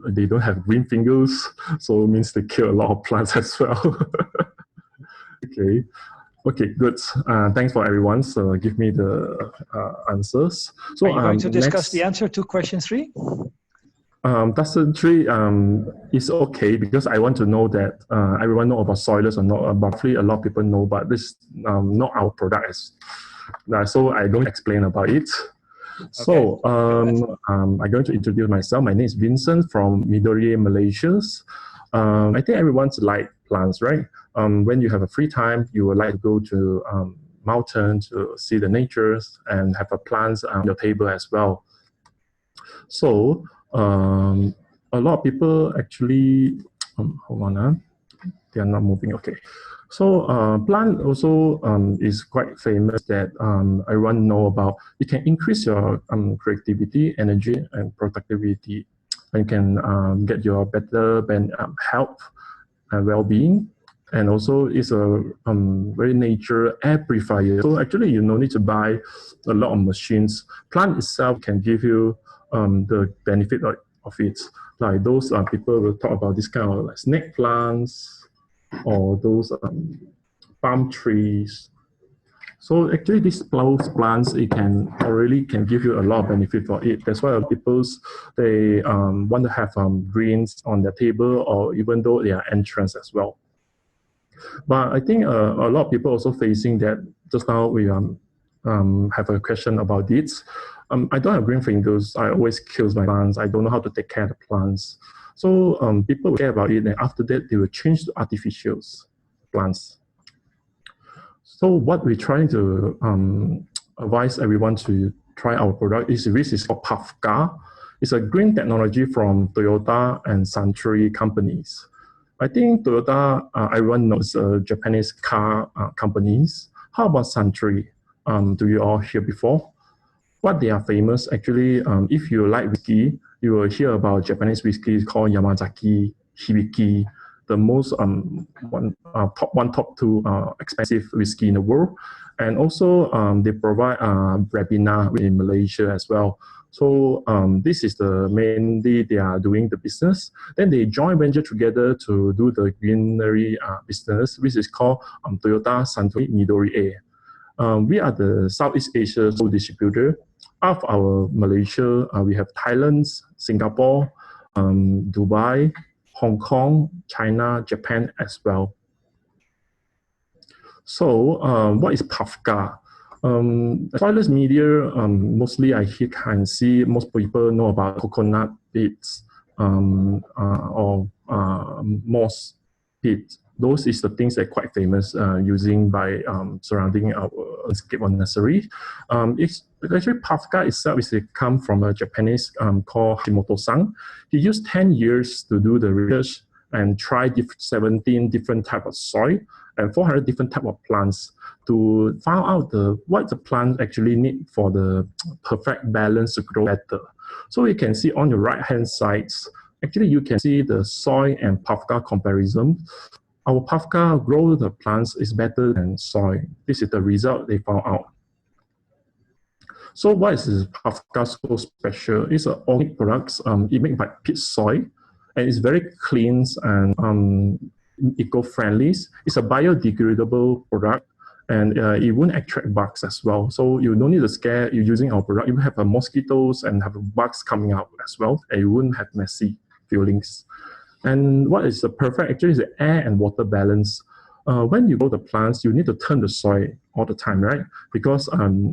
E: they don't have green fingers, so it means they kill a lot of plants as well. Okay, good. Thanks for everyone. So give me the answers. So
A: are you going to discuss
E: next,
A: the answer to question 3?
E: Question 3 is okay because I want to know that everyone know about soilers or not. Roughly, a lot of people know, but this not our product. So I don't explain about it. So I'm going to introduce myself. My name is Vincent from Midori, Malaysia. I think everyone's like plants, right? When you have a free time, you would like to go to mountain to see the nature and have a plants on your table as well. So a lot of people actually, hold on, they are not moving. Okay. So plant also is quite famous that everyone know about. It can increase your creativity, energy, and productivity. And can get your better health and well-being. And also it's a very nature air purifier. So actually you no need to buy a lot of machines. Plant itself can give you the benefit of it. Like those people will talk about this kind of like snake plants or those palm trees. So actually these plants, it can give you a lot of benefit for it. That's why people, they want to have greens on their table or even though they are entrance as well. But I think a lot of people also facing that. Just now we have a question about this. I don't have green fingers. I always kill my plants. I don't know how to take care of the plants. So people will care about it, and after that they will change to artificial plants. So what we're trying to advise everyone to try our product is this is called Puffka. It's a green technology from Toyota and Suntory companies. I think Toyota, everyone knows Japanese car companies. How about Suntory? Do you all hear before? What they are famous, actually, if you like whiskey, you will hear about Japanese whiskey called Yamazaki, Hibiki, the most top two expensive whiskey in the world. And also they provide Ribena in Malaysia as well. So this is the mainly they are doing the business. Then they join venture together to do the greenery business, which is called Toyota Suntory Midori A. We are the Southeast Asia sole distributor. Of our Malaysia, we have Thailand, Singapore, Dubai, Hong Kong, China, Japan as well. So what is Puffka? Soilless media, mostly I can see most people know about coconut pits or moss pits. Those is the things that are quite famous using by surrounding our landscape or nursery. It's actually Puffka itself is come from a Japanese called Hashimoto-san. He used 10 years to do the research and try 17 different type of soil and 400 different type of plants to find out what the plant actually need for the perfect balance to grow better. So you can see on the right hand side, actually you can see the soil and Puffka comparison. Our Puffka grow the plants is better than soil. This is the result they found out. So what is this Puffka so special? It's an organic product. It made by pit soil, and it's very clean and eco-friendly. It's a biodegradable product, and it won't attract bugs as well. So you don't need to scare you using our product. You have mosquitoes and have bugs coming out as well, and you wouldn't have messy feelings. And what is the perfect? Actually, is the air and water balance. When you grow the plants, you need to turn the soil all the time, right? Because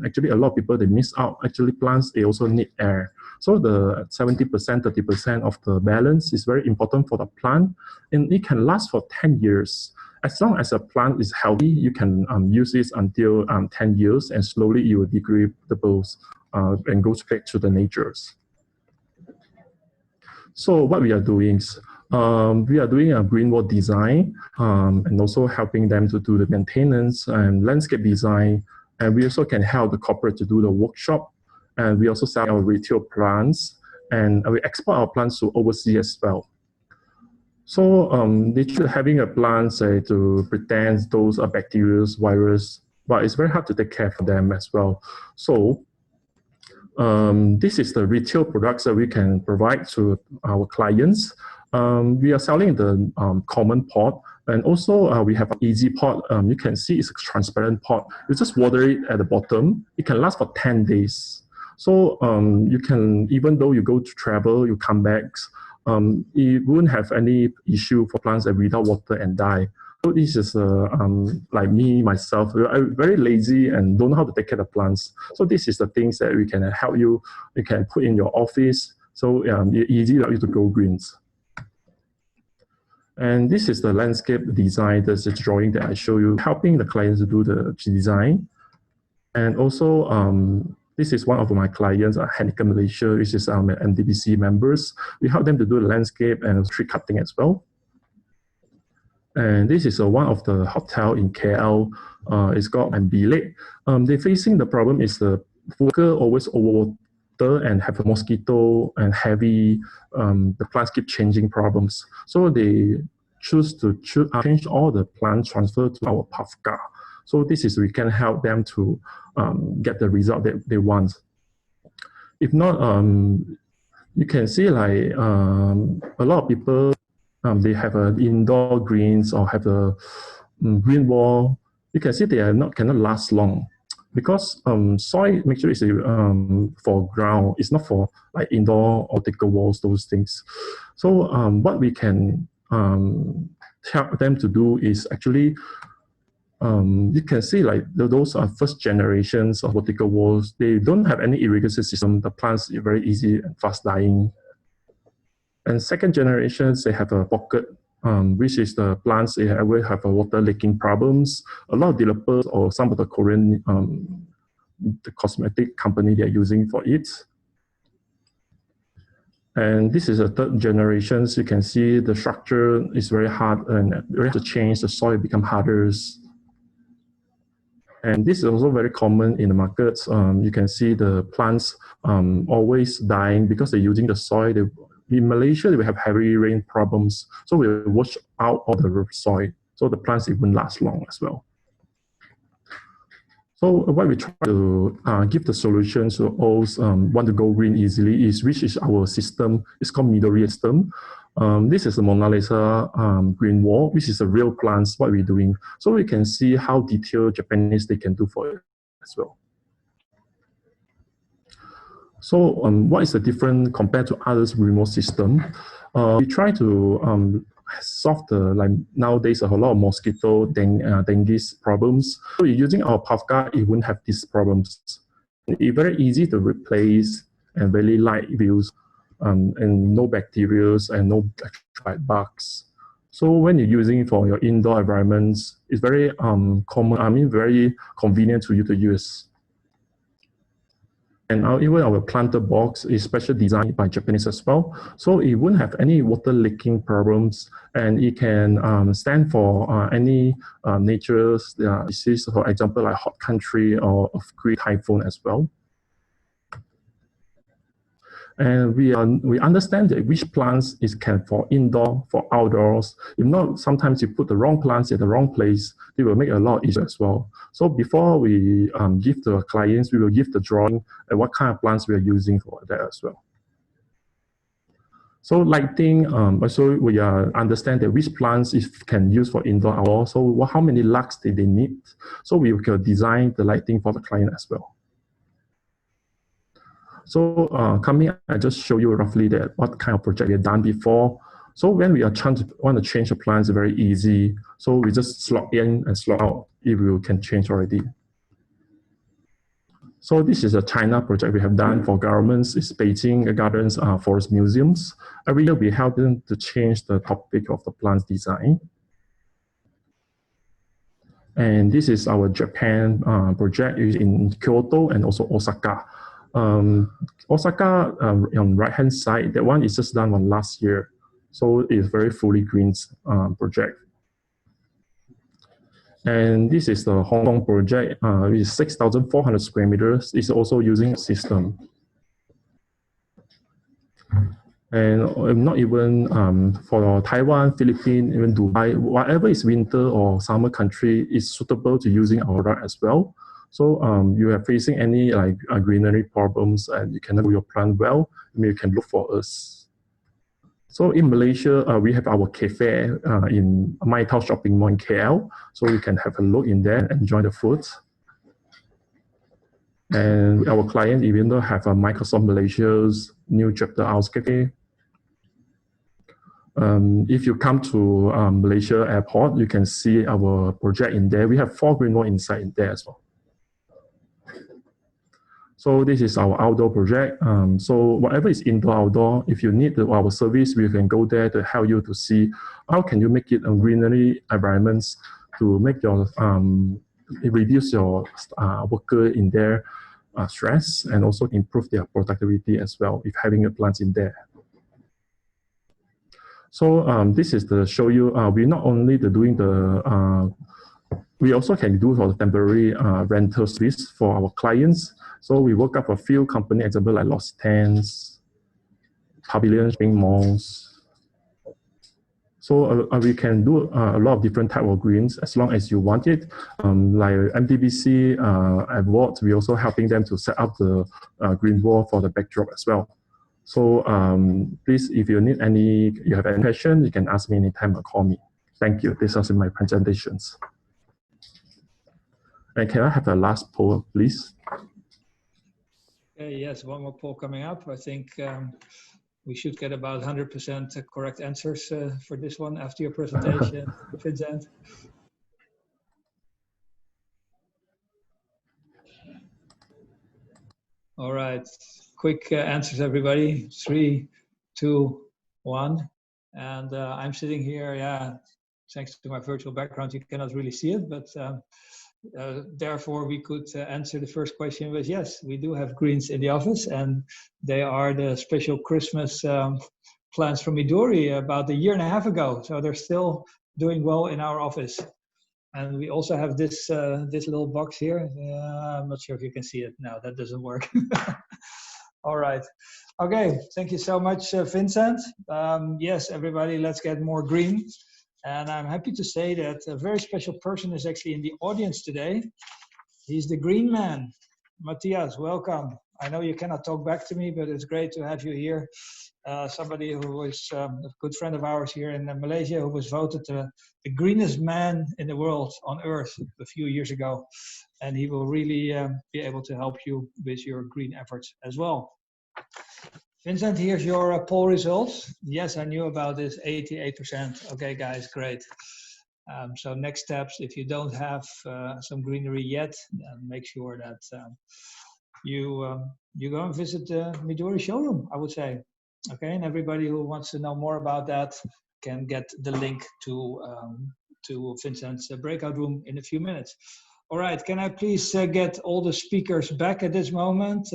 E: actually a lot of people, they miss out. Actually, plants, they also need air. So the 70%, 30% of the balance is very important for the plant. And it can last for 10 years. As long as a plant is healthy, you can use this until 10 years and slowly it will degrade the bulbs and go straight to the natures. So what we are doing is, we are doing a green wall design and also helping them to do the maintenance and landscape design. And we also can help the corporate to do the workshop. and we also sell our retail plants, and we export our plants to overseas as well. So literally having a plant, say, to pretend those are bacteria, virus, but it's very hard to take care of them as well. So this is the retail products that we can provide to our clients. We are selling the common pot, and also we have an easy pot. You can see it's a transparent pot. You just water it at the bottom. It can last for 10 days. So you can, even though you go to travel, you come back, it wouldn't have any issue for plants that without water and die. So this is like me, myself, I'm very lazy and don't know how to take care of plants. So this is the things that we can help you. You can put in your office. So it's easy for you to grow greens. And this is the landscape design. There's a drawing that I show you, helping the clients to do the design. And also, this is one of my clients, Handicap Malaysia, which is our MDBC members. We help them to do the landscape and tree cutting as well. And this is one of the hotel in KL. It's called Bilik. They're facing the problem is the worker always overwater and have a mosquito and heavy, the plants keep changing problems. So they choose to change all the plant transfer to our Pafka. So this is, we can help them to get the result that they want. If not, you can see like a lot of people, they have indoor greens or have a green wall. You can see they are cannot last long because soil mixture is for ground. It's not for like indoor or vertical walls, those things. So what we can help them to do is actually, you can see like those are first generations of vertical walls. They don't have any irrigation system. The plants are very easy and fast dying. And second generations, they have a pocket, which is the plants, they will have a water leaking problems. A lot of developers or some of the Korean the cosmetic company they're using for it. And this is a third generation. So you can see the structure is very hard and we have to change, the soil become harder. And this is also very common in the markets. You can see the plants always dying because they're using the soil. In Malaysia, we have heavy rain problems. So we wash out all the soil. So the plants even last long as well. So what we try to give the solutions to all want to go green easily is, which is our system. It's called Midori system. This is the Mona Lisa green wall, which is a real plants, what we're doing. So we can see how detailed Japanese they can do for it as well. So what is the difference compared to others remote system? We try to solve the, like nowadays a lot of mosquito, dengue problems. So using our Pafka, it wouldn't have these problems. It's very easy to replace and very light views. And no bacteria and no bugs. So when you're using it for your indoor environments, it's very common, very convenient to you to use. And even our planter box is specially designed by Japanese as well. So it wouldn't have any water leaking problems, and it can stand for any natural disease, for example, like hot country or great typhoon as well. And we understand that which plants is can for indoor, for outdoors. If not, sometimes you put the wrong plants in the wrong place, they will make a lot of issues as well. So before we give the clients, we will give the drawing and what kind of plants we are using for that as well. So lighting, also we understand that which plants can use for indoor, outdoor. So how many lux did they need? So we can design the lighting for the client as well. So I just show you roughly that what kind of project we have done before. So when we are want to change the plans, it's very easy. So we just slot in and slot out if we can change already. So this is a China project we have done for governments. It's Beijing Gardens Forest Museums. Every year we help them to change the topic of the plants design. And this is our Japan project in Kyoto and also Osaka. Osaka on right hand side, that one is just done on last year, so it's very fully green project. And this is the Hong Kong project, which is 6,400 square meters. It's also using a system. And not even for Taiwan, Philippines, even Dubai, whatever is winter or summer country is suitable to using our product as well. So you are facing any like greenery problems and you cannot grow your plant well, you can look for us. So in Malaysia, we have our cafe in My Town Shopping Mall in KL. So you can have a look in there and enjoy the food. And our client even though have a Microsoft Malaysia's new chapter house cafe. If you come to Malaysia Airport, you can see our project in there. We have 4 green wall inside in there as well. So this is our outdoor project. So whatever is indoor, outdoor, if you need our service, we can go there to help you to see how can you make it a greenery environments to make your reduce your worker in there stress and also improve their productivity as well if having a plant in there. So this is to show you we're not only doing the we also can do for the temporary rental service for our clients. So we work up a few company, example like Lost Tents, Pavilion Shopping Malls. So we can do a lot of different type of greens as long as you want it. Like MDBC at Ward, we're also helping them to set up the green wall for the backdrop as well. So please, if you need you have any question, you can ask me anytime or call me. Thank you. This is my presentations. And can I have the last poll, please?
A: Yes, one more poll coming up. I think we should get about 100% correct answers for this one after your presentation, Vincent. All right, quick answers, everybody. 3, 2, 1. And I'm sitting here, yeah, thanks to my virtual background, you cannot really see it, but therefore we could answer the first question was yes, we do have greens in the office, and they are the special Christmas plants from Midori about a year and a half ago. So they're still doing well in our office. And we also have this this little box here. I'm not sure if you can see it. No, that doesn't work. All right. Okay. Thank you so much, Vincent. Yes, everybody, let's get more green. And I'm happy to say that a very special person is actually in the audience today. He's the green man. Matthias, welcome. I know you cannot talk back to me, but it's great to have you here. Somebody who was a good friend of ours here in Malaysia, who was voted the greenest man in the world on earth a few years ago. And he will really be able to help you with your green efforts as well. Vincent, here's your poll results. Yes, I knew about this, 88%. Okay, guys, great. So next steps, if you don't have some greenery yet, make sure that you go and visit the Midori showroom, I would say. Okay, and everybody who wants to know more about that can get the link to Vincent's breakout room in a few minutes. All right, can I please get all the speakers back at this moment?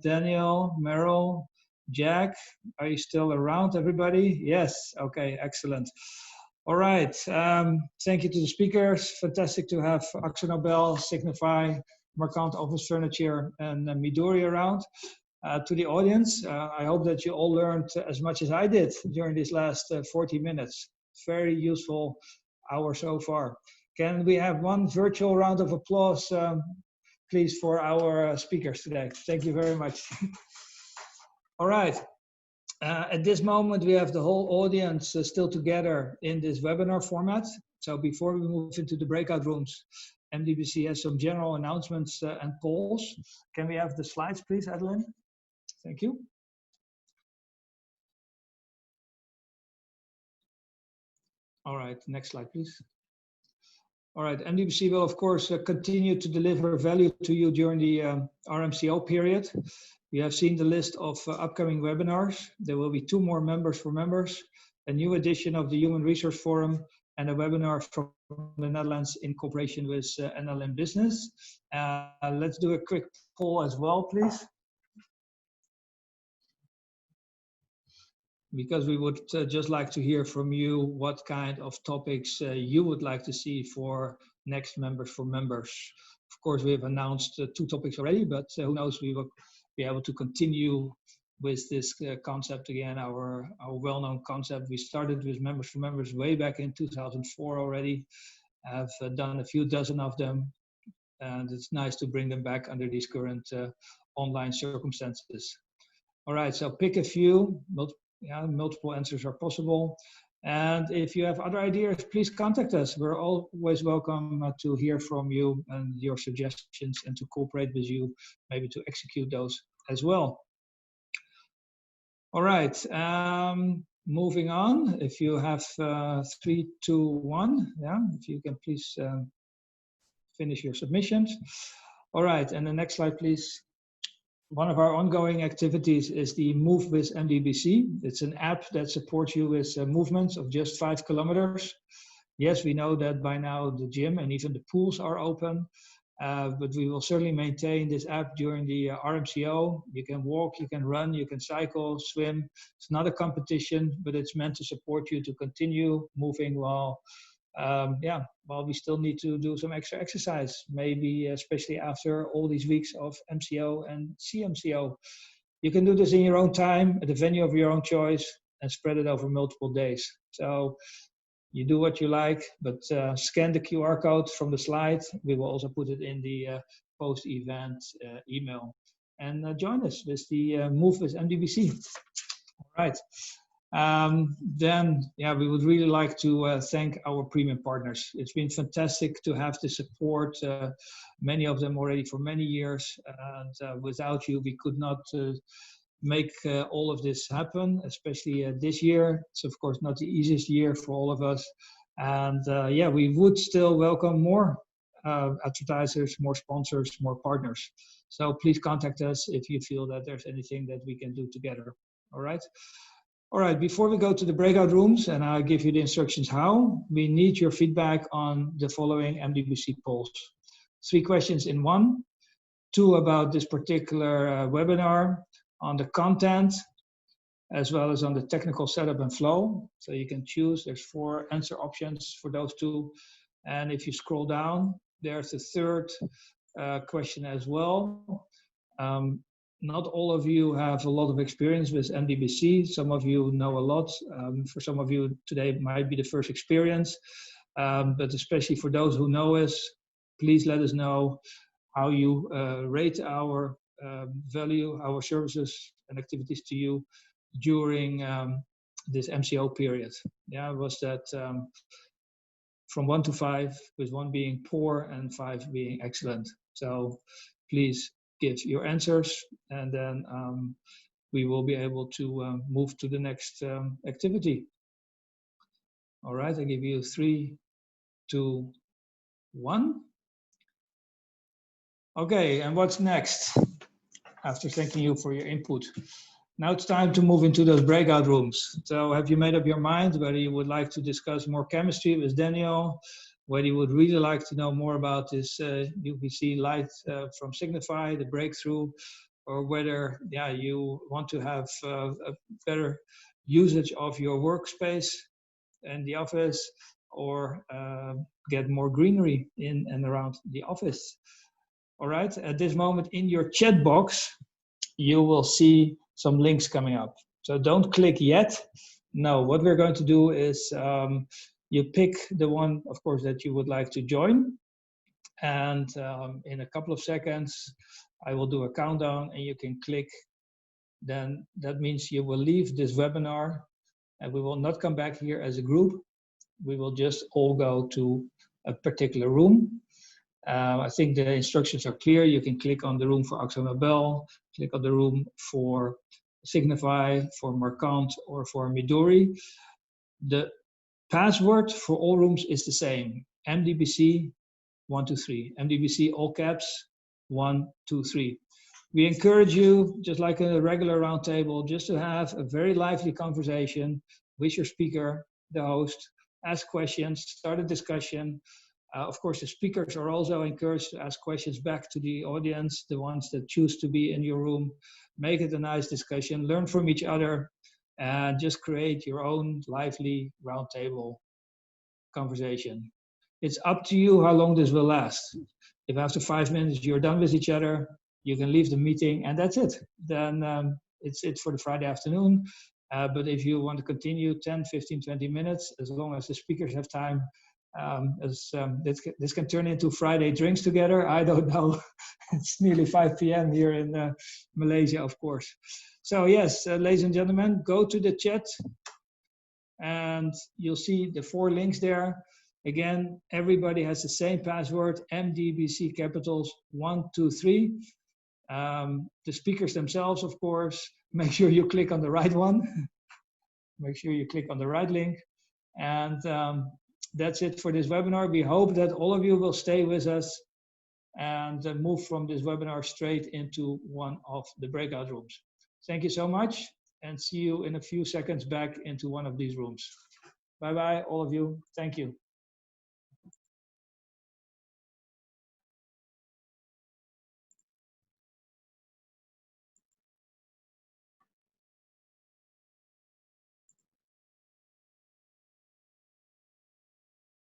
A: Daniel, Meryl, Jack, are you still around, everybody? Yes, okay, excellent. All right, thank you to the speakers. Fantastic to have AkzoNobel, Signify, Markant Office Furniture, and Midori around. To the audience, I hope that you all learned as much as I did during these last 40 minutes. Very useful hour so far. Can we have one virtual round of applause, please, for our speakers today? Thank you very much. All right. At this moment, we have the whole audience still together in this webinar format. So before we move into the breakout rooms, MDBC has some general announcements and polls. Can we have the slides, please, Adeline? Thank you. All right, next slide, please. All right, MDBC will, of course, continue to deliver value to you during the RMCO period. You have seen the list of upcoming webinars. There will be 2 more members for members, a new edition of the Human Resource Forum, and a webinar from the Netherlands in cooperation with NLM Business. Let's do a quick poll as well, please. Because we would just like to hear from you what kind of topics you would like to see for next members for members. Of course, we have announced 2 topics already, but who knows, we will be able to continue with this concept again, our well-known concept. We started with members for members way back in 2004 already. I've done a few dozen of them, and it's nice to bring them back under these current online circumstances. All right, so pick a few, multiple answers are possible. And if you have other ideas, please contact us. We're always welcome to hear from you and your suggestions and to cooperate with you, maybe to execute those as well. All right, moving on. If you have 3, 2, 1, yeah, if you can please finish your submissions. All right, and the next slide, please. One of our ongoing activities is the Move with MDBC. It's an app that supports you with movements of just 5 kilometers. Yes, we know that by now the gym and even the pools are open, but we will certainly maintain this app during the RMCO. You can walk, you can run, you can cycle, swim. It's not a competition, but it's meant to support you to continue moving while we still need to do some extra exercise, maybe especially after all these weeks of MCO and CMCO. You can do this in your own time, at a venue of your own choice, and spread it over multiple days. So you do what you like, but scan the QR code from the slide. We will also put it in the post-event email. And join us with the Move with MDBC. All right. Then, we would really like to thank our premium partners. It's been fantastic to have the support, many of them already for many years. And without you, we could not make all of this happen, especially this year. It's of course not the easiest year for all of us. And we would still welcome more advertisers, more sponsors, more partners. So please contact us if you feel that there's anything that we can do together. All right. All right, before we go to the breakout rooms, and I'll give you the instructions how, we need your feedback on the following MDBC polls. 3 questions in one, 2 about this particular webinar, on the content, as well as on the technical setup and flow. So you can choose, there's 4 answer options for those 2. And if you scroll down, there's a 3rd question as well. Not all of you have a lot of experience with MDBC. Some of you know a lot. For some of you, today might be the first experience. But especially for those who know us, please let us know how you rate our value, our services and activities to you during this MCO period. Yeah, was that from 1 to 5, with 1 being poor and 5 being excellent. So please give your answers, and then we will be able to move to the next activity. All right, I give you 3, 2, 1. Okay, and what's next? After thanking you for your input. Now it's time to move into those breakout rooms. So have you made up your mind whether you would like to discuss more chemistry with Daniel, whether you would really like to know more about this UVC light from Signify, the breakthrough, or whether you want to have a better usage of your workspace and the office, or get more greenery in and around the office. All right, at this moment in your chat box, you will see some links coming up. So don't click yet. No, what we're going to do is you pick the one, of course, that you would like to join. And in a couple of seconds, I will do a countdown and you can click. Then that means you will leave this webinar and we will not come back here as a group. We will just all go to a particular room. I think the instructions are clear. You can click on the room for AkzoNobel, click on the room for Signify, for Markant, or for Midori. The password for all rooms is the same, MDBC 123, MDBC all caps 123. We encourage you, just like a regular roundtable, just to have a very lively conversation with your speaker, the host, ask questions, start a discussion. Of course, the speakers are also encouraged to ask questions back to the audience, the ones that choose to be in your room. Make it a nice discussion, learn from each other, and just create your own lively roundtable conversation. It's up to you how long this will last. If after 5 minutes you're done with each other, you can leave the meeting and that's it. Then it's it for the Friday afternoon. But if you want to continue 10, 15, 20 minutes, as long as the speakers have time, this can turn into Friday drinks together. I don't know. It's nearly 5 p.m. here in Malaysia, of course. So yes, ladies and gentlemen, go to the chat and you'll see the 4 links there. Again, everybody has the same password, MDBC capitals 123. The speakers themselves, of course, make sure you click on the right one. Make sure you click on the right link. And that's it for this webinar. We hope that all of you will stay with us and move from this webinar straight into one of the breakout rooms. Thank you so much and see you in a few seconds back into one of these rooms. Bye-bye, all of you. Thank you.